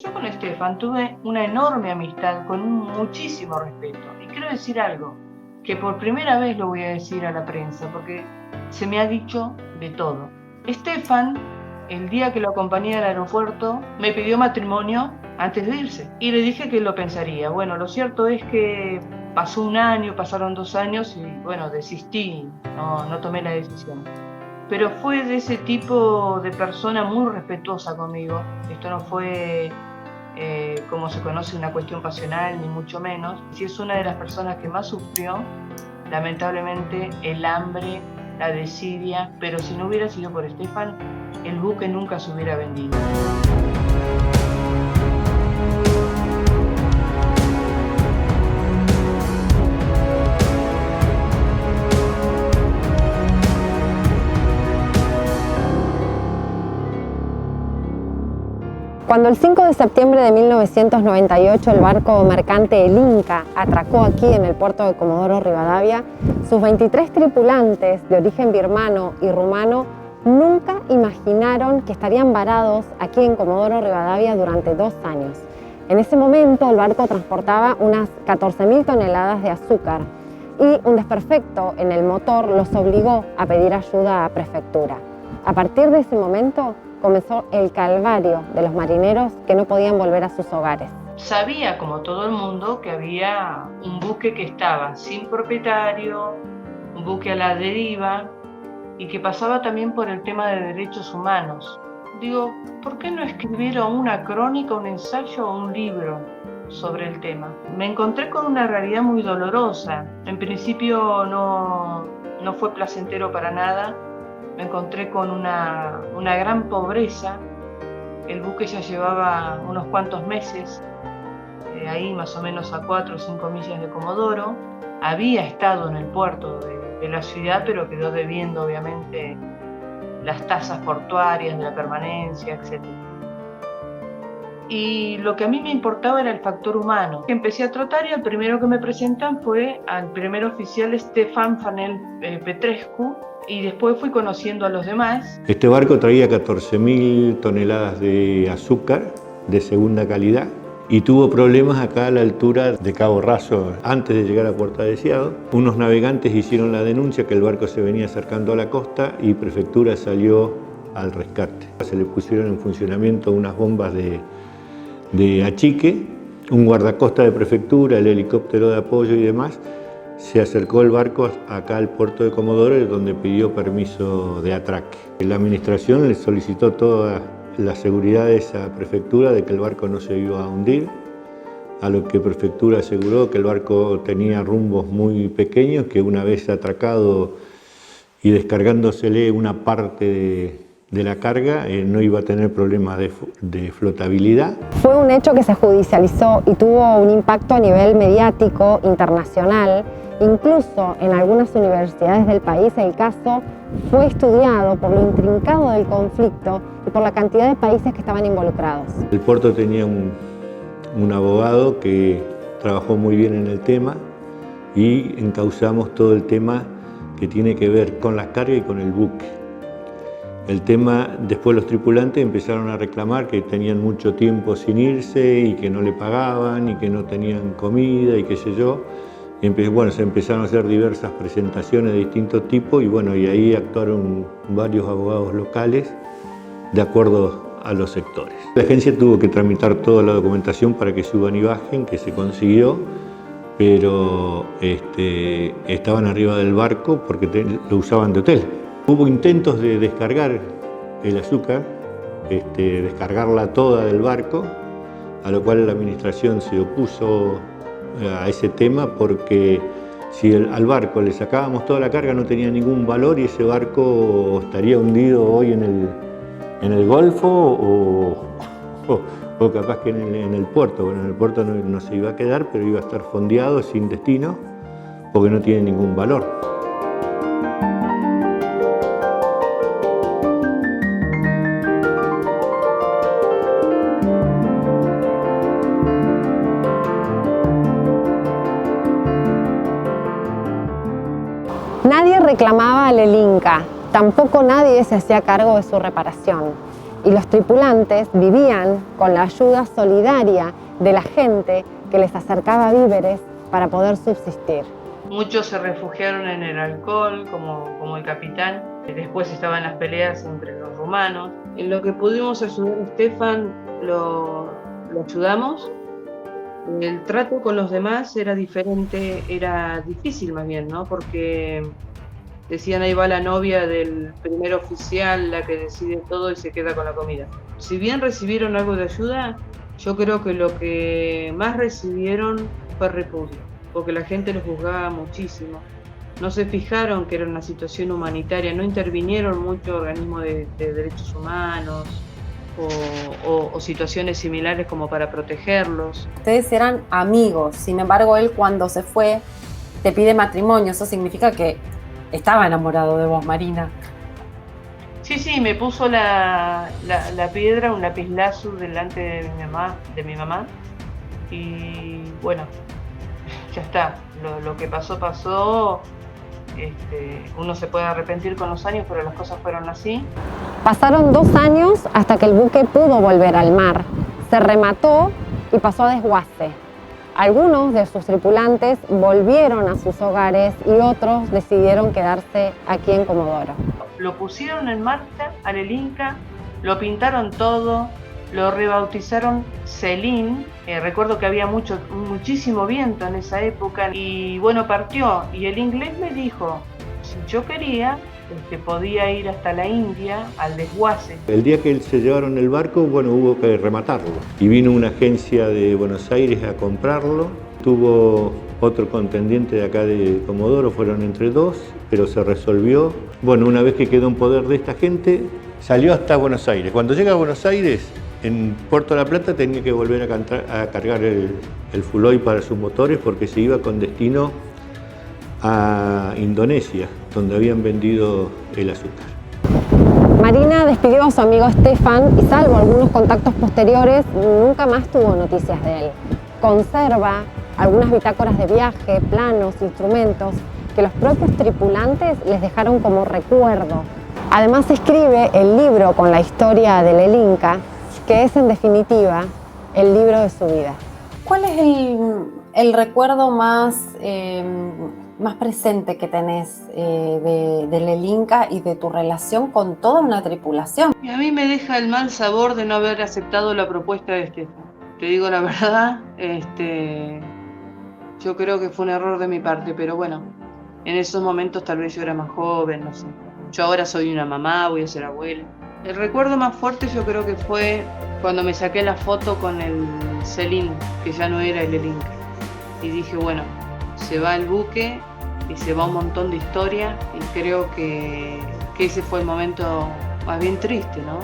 Yo con Estefan tuve una enorme amistad con muchísimo respeto. Y quiero decir algo, que por primera vez lo voy a decir a la prensa, porque se me ha dicho de todo. Estefan, el día que lo acompañé al aeropuerto, me pidió matrimonio antes de irse. Y le dije que lo pensaría. Bueno, lo cierto es que pasó un año, pasaron 2 años y bueno, desistí, no tomé la decisión. Pero fue de ese tipo de persona muy respetuosa conmigo. Esto no fue como se conoce, una cuestión pasional, ni mucho menos. Sí, es una de las personas que más sufrió, lamentablemente, el hambre, la desidia, pero si no hubiera sido por Estefan, el buque nunca se hubiera vendido. Cuando el 5 de septiembre de 1998 el barco mercante El Inca atracó aquí en el puerto de Comodoro Rivadavia, sus 23 tripulantes de origen birmano y rumano nunca imaginaron que estarían varados aquí en Comodoro Rivadavia durante 2 años. En ese momento el barco transportaba unas 14.000 toneladas de azúcar y un desperfecto en el motor los obligó a pedir ayuda a prefectura. A partir de ese momento comenzó el calvario de los marineros que no podían volver a sus hogares. Sabía, como todo el mundo, que había un buque que estaba sin propietario, un buque a la deriva y que pasaba también por el tema de derechos humanos. Digo, ¿por qué no escribieron una crónica, un ensayo o un libro sobre el tema? Me encontré con una realidad muy dolorosa. En principio no fue placentero para nada. Me encontré con una gran pobreza. El buque ya llevaba unos cuantos meses, ahí más o menos a 4 o 5 millas de Comodoro. Había estado en el puerto de la ciudad, pero quedó debiendo obviamente las tasas portuarias de la permanencia, etc. Y lo que a mí me importaba era el factor humano. Empecé a tratar y el primero que me presentan fue al primer oficial Stefan Fanel Petrescu, y después fui conociendo a los demás. Este barco traía 14.000 toneladas de azúcar de segunda calidad y tuvo problemas acá a la altura de Cabo Raso antes de llegar a Puerto Deseado. Unos navegantes hicieron la denuncia que el barco se venía acercando a la costa y Prefectura salió al rescate. Se le pusieron en funcionamiento unas bombas de achique, un guardacosta de Prefectura, el helicóptero de apoyo y demás. Se acercó el barco acá al puerto de Comodoro, donde pidió permiso de atraque. La administración le solicitó toda la seguridad de esa prefectura de que el barco no se iba a hundir, a lo que Prefectura aseguró que el barco tenía rumbos muy pequeños, que una vez atracado y descargándosele una parte de la carga, no iba a tener problemas de flotabilidad. Fue un hecho que se judicializó y tuvo un impacto a nivel mediático internacional. Incluso en algunas universidades del país el caso fue estudiado por lo intrincado del conflicto y por la cantidad de países que estaban involucrados. El puerto tenía un abogado que trabajó muy bien en el tema y encauzamos todo el tema que tiene que ver con las cargas y con el buque. El tema, después los tripulantes empezaron a reclamar que tenían mucho tiempo sin irse y que no le pagaban y que no tenían comida y qué sé yo. Bueno, se empezaron a hacer diversas presentaciones de distintos tipos y bueno, y ahí actuaron varios abogados locales de acuerdo a los sectores. La agencia tuvo que tramitar toda la documentación para que suban y bajen, que se consiguió, pero estaban arriba del barco porque lo usaban de hotel. Hubo intentos de descargar el azúcar, descargarla toda del barco, a lo cual la administración se opuso a ese tema porque si al barco le sacábamos toda la carga no tenía ningún valor y ese barco estaría hundido hoy en el Golfo o capaz que en el puerto. Bueno, en el puerto no se iba a quedar, pero iba a estar fondeado sin destino porque no tiene ningún valor. Nadie reclamaba al El Inca, tampoco nadie se hacía cargo de su reparación. y los tripulantes vivían con la ayuda solidaria de la gente que les acercaba víveres para poder subsistir. Muchos se refugiaron en el alcohol, como el capitán. Después estaban las peleas entre los rumanos. En lo que pudimos ayudar a Stefan, lo ayudamos. El trato con los demás era diferente, era difícil más bien, ¿no? Porque decían, ahí va la novia del primer oficial, la que decide todo y se queda con la comida. Si bien recibieron algo de ayuda, yo creo que lo que más recibieron fue repudio, porque la gente los juzgaba muchísimo. No se fijaron que era una situación humanitaria, no intervinieron muchos organismos de derechos humanos o situaciones similares como para protegerlos. Ustedes eran amigos, sin embargo él cuando se fue te pide matrimonio, eso significa que estaba enamorado de vos, Marina. Sí, me puso la piedra, un lapislázuli delante de mi mamá y bueno, ya está, lo que pasó. Uno se puede arrepentir con los años, pero las cosas fueron así. Pasaron 2 años hasta que el buque pudo volver al mar. Se remató y pasó a desguace. Algunos de sus tripulantes volvieron a sus hogares y otros decidieron quedarse aquí en Comodoro. Lo pusieron en marcha al El Inca, lo pintaron todo, lo rebautizaron Celín. Recuerdo que había muchísimo viento en esa época y bueno, partió. Y el inglés me dijo, si yo quería, podía ir hasta la India al desguace. El día que se llevaron el barco, bueno, hubo que rematarlo. Y vino una agencia de Buenos Aires a comprarlo. Tuvo otro contendiente de acá de Comodoro, fueron entre 2, pero se resolvió. Bueno, una vez que quedó en poder de esta gente, salió hasta Buenos Aires. Cuando llega a Buenos Aires, en Puerto La Plata tenía que volver a cargar el full oil para sus motores porque se iba con destino a Indonesia, donde habían vendido el azúcar. Marina despidió a su amigo Stefan y salvo algunos contactos posteriores, nunca más tuvo noticias de él. Conserva algunas bitácoras de viaje, planos, instrumentos que los propios tripulantes les dejaron como recuerdo. Además escribe el libro con la historia del El Inca, que es en definitiva el libro de su vida. ¿Cuál es el recuerdo más presente que tenés del El Inca y de tu relación con toda una tripulación? Y a mí me deja el mal sabor de no haber aceptado la propuesta de Stefan. Te digo la verdad, yo creo que fue un error de mi parte, pero bueno, en esos momentos tal vez yo era más joven, no sé. Yo ahora soy una mamá, voy a ser abuela. El recuerdo más fuerte yo creo que fue cuando me saqué la foto con el Celín, que ya no era el Inca. Y dije, bueno, se va el buque y se va un montón de historia y creo que ese fue el momento más bien triste, ¿no?